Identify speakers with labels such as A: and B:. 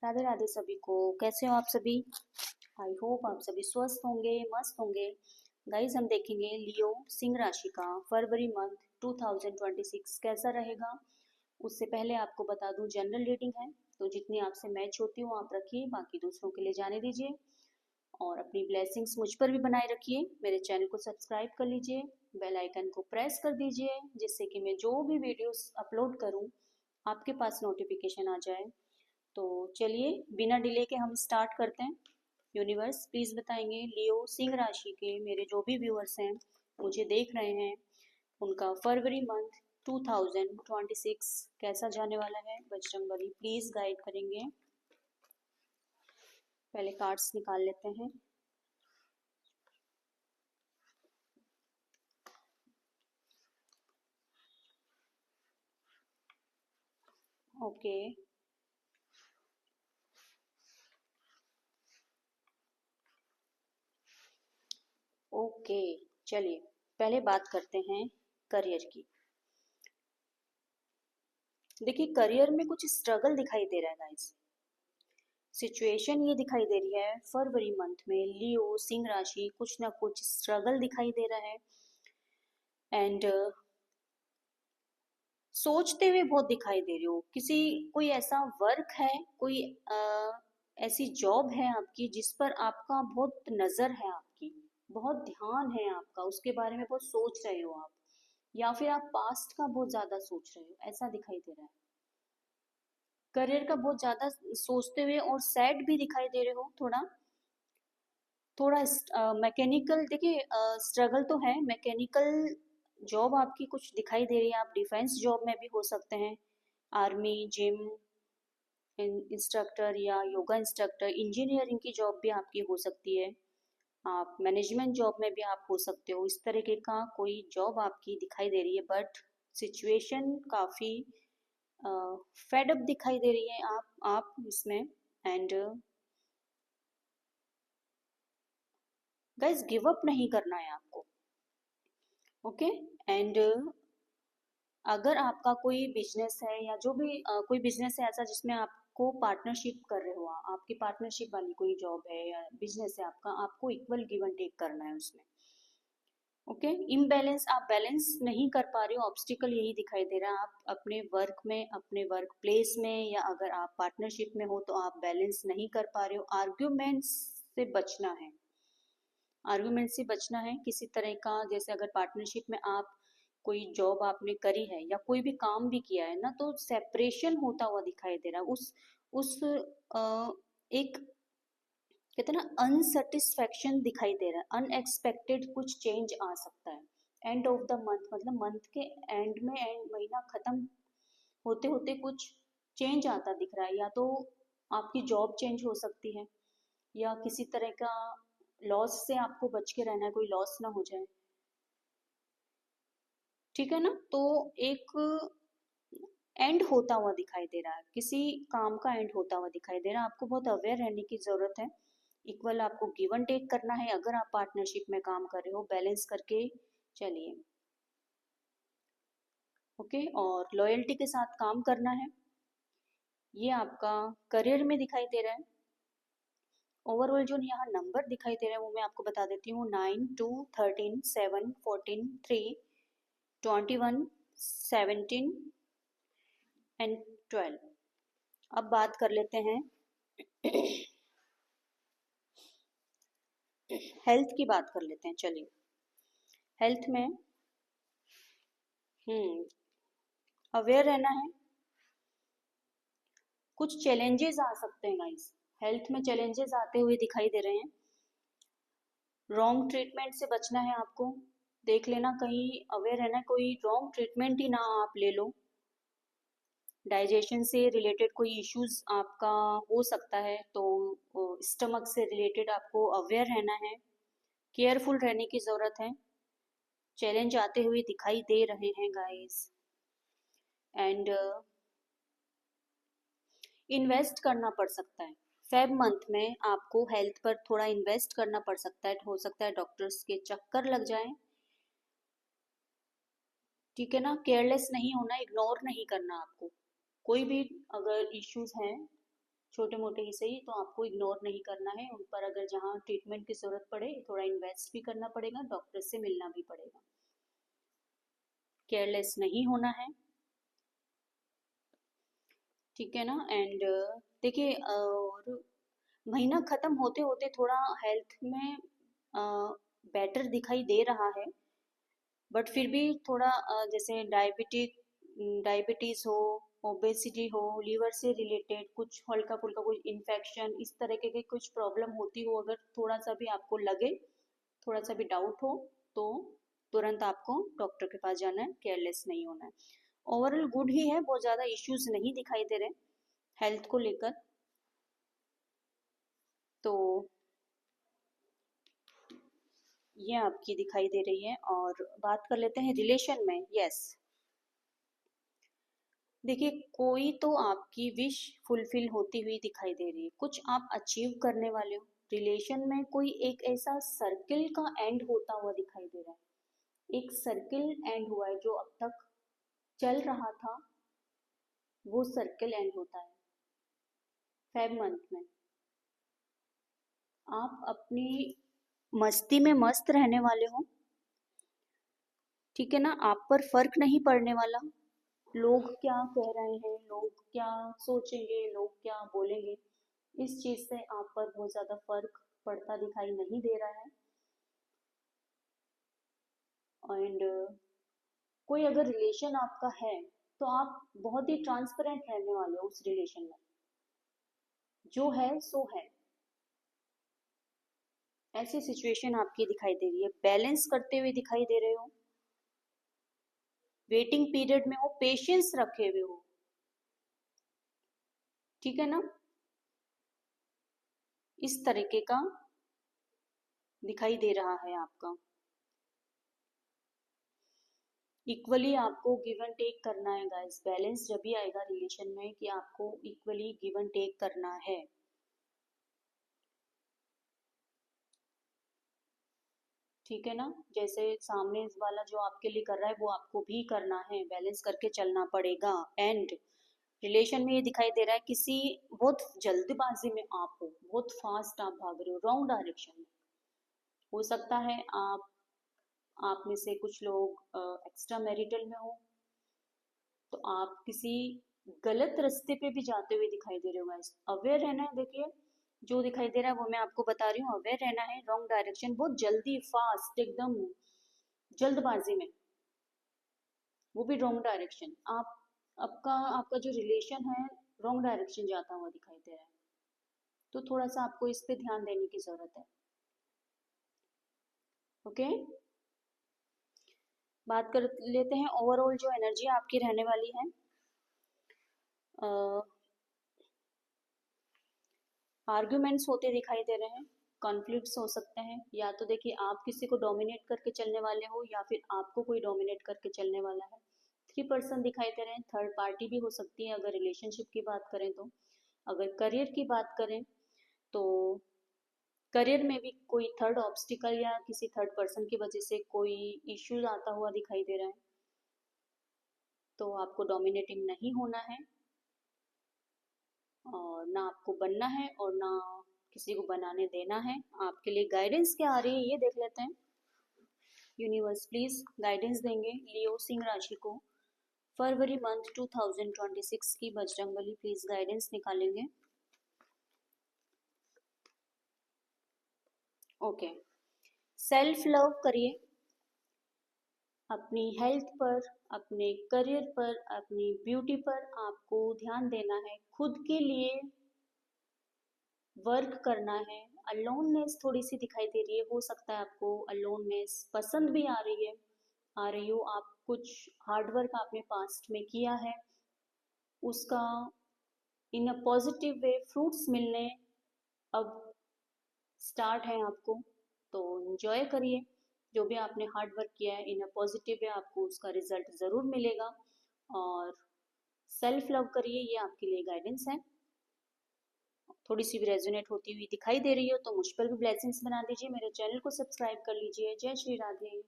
A: राधे राधे सभी को। कैसे हो आप सभी? आई होप आप सभी स्वस्थ होंगे, मस्त होंगे। गाइस, हम देखेंगे लियो सिंह राशि का फरवरी मंथ 2026 कैसा रहेगा। उससे पहले आपको बता दूं, जनरल रीडिंग है, तो जितनी आपसे मैच होती हो आप रखिए, बाकी दूसरों के लिए जाने दीजिए। और अपनी ब्लेसिंग्स मुझ पर भी बनाए रखिए। मेरे चैनल को सब्सक्राइब कर लीजिए, बेल आइकन को प्रेस कर दीजिए, जिससे कि मैं जो भी वीडियोस अपलोड करूं आपके पास नोटिफिकेशन आ जाए। तो चलिए, बिना डिले के हम स्टार्ट करते हैं। यूनिवर्स प्लीज बताएंगे लियो सिंह राशि के मेरे जो भी व्यूअर्स हैं, मुझे देख रहे हैं, उनका फरवरी मंथ 2026 कैसा जाने वाला है। बजरंगबली प्लीज गाइड करेंगे। पहले कार्ड्स निकाल लेते हैं। ओके, ओके, चलिए पहले बात करते हैं करियर की। देखिए, करियर में कुछ स्ट्रगल दिखाई दे रहा है गाइस। सिचुएशन ये दिखाई दे रही है, फरवरी मंथ में लियो सिंह राशि कुछ ना कुछ स्ट्रगल दिखाई दे रहा है। एंड सोचते हुए बहुत दिखाई दे रही हो। किसी कोई ऐसा वर्क है, कोई ऐसी जॉब है आपकी जिस पर आपका बहुत नजर है, आपकी बहुत ध्यान है, आपका उसके बारे में बहुत सोच रहे हो आप, या फिर आप पास्ट का बहुत ज्यादा सोच रहे हो, ऐसा दिखाई दे रहा है। करियर का बहुत ज्यादा सोचते हुए और सैड भी दिखाई दे रहे हो थोड़ा थोड़ा। मैकेनिकल, देखिए स्ट्रगल तो है, मैकेनिकल जॉब आपकी कुछ दिखाई दे रही है। आप डिफेंस जॉब में भी हो सकते हैं, आर्मी, जिम इंस्ट्रक्टर या योगा इंस्ट्रक्टर, इंजीनियरिंग की जॉब भी आपकी हो सकती है। आप मैनेजमेंट जॉब में भी आप हो सकते हो। इस तरीके का कोई जॉब आपकी दिखाई दे रही है, बट सिचुएशन काफी फेड अप दिखाई दे रही है आप इसमें। एंड गाइस, गिव अप नहीं करना है आपको। ओके। एंड अगर आपका कोई बिजनेस है या जो भी कोई बिजनेस है ऐसा जिसमें आपको पार्टनरशिप कर रहे हो, आपकी पार्टनरशिप वाली कोई जॉब है या बिजनेस है आपका, आपको इक्वल गिव एंड टेक करना है उसमें। ओके। इम्बैलेंस, आप बैलेंस नहीं कर पा रहे हो, ऑब्स्टिकल यही दिखाई दे रहा है। आप अपने वर्क में, अपने वर्क प्लेस में, या अगर आप पार्टनरशिप में हो तो आप बैलेंस नहीं कर पा रहे हो। आर्ग्यूमेंट्स से बचना है, आर्गुमेंट से बचना है किसी तरह का। जैसे अगर पार्टनरशिप में आप कोई जॉब आपने करी है या कोई भी काम भी किया है ना, तो सेपरेशन होता हुआ दिखाई दे रहा है। उस एक कहते हैं ना, अनसेटिस्फेक्शन दिखाई दे रहा है। अनएक्सपेक्टेड कुछ चेंज आ सकता है। एंड ऑफ द मंथ, मतलब मंथ के एंड में, एंड महीना खत्म होते होते कुछ चेंज आता दिख रहा है। या तो आपकी जॉब चेंज हो सकती है, या किसी तरह का लॉस से आपको बच के रहना है, कोई लॉस ना हो जाए। ठीक है ना? तो एक एंड होता हुआ दिखाई दे रहा है, किसी काम का एंड होता हुआ दिखाई दे रहा है। आपको बहुत अवेयर रहने की जरूरत है। इक्वल आपको गिव एंड टेक करना है अगर आप पार्टनरशिप में काम कर रहे हो, बैलेंस करके चलिए। ओके। और लॉयल्टी के साथ काम करना है, ये आपका करियर में दिखाई दे रहा है। ओवरऑल जो यहाँ नंबर दिखाई दे रहा है वो मैं आपको बता देती हूँ। 9, 2, 13, 7, 14, 3, 21, 17 एंड 12। अब बात कर लेते हैं हेल्थ की बात कर लेते हैं, चलिए। हेल्थ में अवेयर रहना है। कुछ चैलेंजेस आ सकते हैं गाइस, हेल्थ में चैलेंजेस आते हुए दिखाई दे रहे हैं। रॉन्ग ट्रीटमेंट से बचना है आपको, देख लेना कहीं, अवेयर रहना है कोई रॉन्ग ट्रीटमेंट ही ना आप ले लो। डाइजेशन से रिलेटेड कोई इश्यूज आपका हो सकता है, तो स्टमक से रिलेटेड आपको अवेयर रहना है, केयरफुल रहने की ज़रूरत है। चैलेंज आते हुए दिखाई दे रहे हैं गाइस। एंड इन्वेस्ट करना पड़ सकता है। फेब मंथ में आपको हेल्थ पर थोड़ा इन्वेस्ट करना पड़ सकता है। हो सकता है डॉक्टर्स के चक्कर लग जाएं। ठीक है ना? केयरलेस नहीं होना, इग्नोर नहीं करना आपको। कोई भी अगर इश्यूज हैं छोटे मोटे ही सही, तो आपको इग्नोर नहीं करना है उन पर। अगर जहाँ ट्रीटमेंट की ज़रूरत पड़े, थोड़ा इन्वेस्ट भी करना पड़ेगा, डॉक्टर से मिलना भी पड़ेगा। केयरलेस नहीं होना है, ठीक है ना। एंड देखिए, और महीना ख़त्म होते होते थोड़ा हेल्थ में बेटर दिखाई दे रहा है, बट फिर भी थोड़ा जैसे डायबिटीज़ हो, ओबेसिटी हो, लीवर से रिलेटेड कुछ हल्का फुल्का कुछ इन्फेक्शन, इस तरह के कुछ प्रॉब्लम होती हो, अगर थोड़ा सा भी आपको लगे, थोड़ा सा भी डाउट हो, तो तुरंत आपको डॉक्टर के पास जाना है, केयरलेस नहीं होना है। ओवरऑल गुड ही है, बहुत ज़्यादा इश्यूज नहीं दिखाई दे रहे हेल्थ को लेकर। तो ये आपकी दिखाई दे रही है। और बात कर लेते हैं रिलेशन में। यस, देखिए, कोई तो आपकी विश फुलफिल होती हुई दिखाई दे रही है, कुछ आप अचीव करने वाले हो। रिलेशन में कोई एक ऐसा सर्किल का एंड होता हुआ दिखाई दे रहा है, एक सर्किल एंड हुआ है, जो अब तक चल रहा था, वो सर्किल एंड होता है फेब मंथ में। आप अपनी मस्ती में मस्त रहने वाले हो, ठीक है ना। आप पर फर्क नहीं पड़ने वाला, लोग क्या कह रहे हैं, लोग क्या सोचेंगे, लोग क्या बोलेंगे, इस चीज से आप पर बहुत ज्यादा फर्क पड़ता दिखाई नहीं दे रहा है। एंड कोई अगर रिलेशन आपका है, तो आप बहुत ही ट्रांसपेरेंट रहने वाले हो उस रिलेशन में, जो है सो है, ऐसी सिचुएशन आपकी दिखाई दे रही है। बैलेंस करते हुए दिखाई दे रहे हो, वेटिंग पीरियड में हो, पेशेंस रखे हुए हो, ठीक है ना। इस तरीके का दिखाई दे रहा है आपका। इक्वली आपको गिव एंड टेक करना है गाइस। बैलेंस जब भी आएगा रिलेशन में कि आपको इक्वली गिव एंड टेक करना है, ठीक है ना। जैसे सामने वाला जो आपके लिए कर रहा है, वो आपको भी करना है, बैलेंस करके चलना पड़ेगा। एंड रिलेशन में ये दिखाई दे रहा है, किसी बहुत जल्दबाजी में आप हो, बहुत फास्ट आप भाग रहे हो रॉन्ग डायरेक्शन में। हो सकता है आप में से कुछ लोग एक्स्ट्रा मैरिटल में हो, तो आप किसी गलत रास्ते पे भी जाते हुए दिखाई दे रहे हो गाइस। अवेयर रहना है, देखिए जो दिखाई दे रहा है वो मैं आपको बता रही हूँ। अवेयर रहना है, रॉन्ग डायरेक्शन, बहुत जल्दी फास्ट एकदम जल्दबाजी में, वो भी रॉन्ग डायरेक्शन। आपका जो रिलेशन है रॉन्ग डायरेक्शन जाता हुआ दिखाई दे रहा है, तो थोड़ा सा आपको इस पे ध्यान देने की जरूरत है। ओके, बात कर लेते हैं ओवरऑल जो एनर्जी आपकी रहने वाली है। आर्ग्यूमेंट्स होते दिखाई दे रहे हैं, कॉन्फ्लिक्ट्स हो सकते हैं, या तो देखिए आप किसी को डोमिनेट करके चलने वाले हो, या फिर आपको कोई डोमिनेट करके चलने वाला है। 3% दिखाई दे रहे हैं, थर्ड पार्टी भी हो सकती है अगर रिलेशनशिप की बात करें तो। अगर करियर की बात करें, तो करियर में भी कोई थर्ड ऑब्स्टिकल या किसी थर्ड पर्सन की वजह से कोई इश्यूज आता हुआ दिखाई दे रहा है, तो आपको डोमिनेटिंग नहीं होना है, और ना आपको बनना है और ना किसी को बनाने देना है। आपके लिए गाइडेंस क्या आ रही है ये देख लेते हैं। यूनिवर्स प्लीज गाइडेंस देंगे लियो सिंह राशि को फरवरी मंथ 2026 की। बजरंगबली प्लीज गाइडेंस निकालेंगे। ओके, सेल्फ लव करिए, अपनी हेल्थ पर, अपने करियर पर, अपनी ब्यूटी पर आपको ध्यान देना है, खुद के लिए वर्क करना है। अलोननेस थोड़ी सी दिखाई दे रही है, हो सकता है आपको अलोननेस पसंद भी आ रही हो। आप कुछ हार्ड वर्क आपने पास्ट में किया है, उसका इन अ पॉजिटिव वे फ्रूट्स मिलने अब स्टार्ट है आपको, तो एंजॉय करिए। जो भी आपने हार्ड वर्क किया है इन अ पॉजिटिव वे, आपको उसका रिजल्ट ज़रूर मिलेगा। और सेल्फ लव करिए, ये आपके लिए गाइडेंस है। थोड़ी सी भी रेजोनेट होती हुई दिखाई दे रही हो तो मुझ पर भी ब्लेसिंग्स बना दीजिए, मेरे चैनल को सब्सक्राइब कर लीजिए। जय श्री राधे।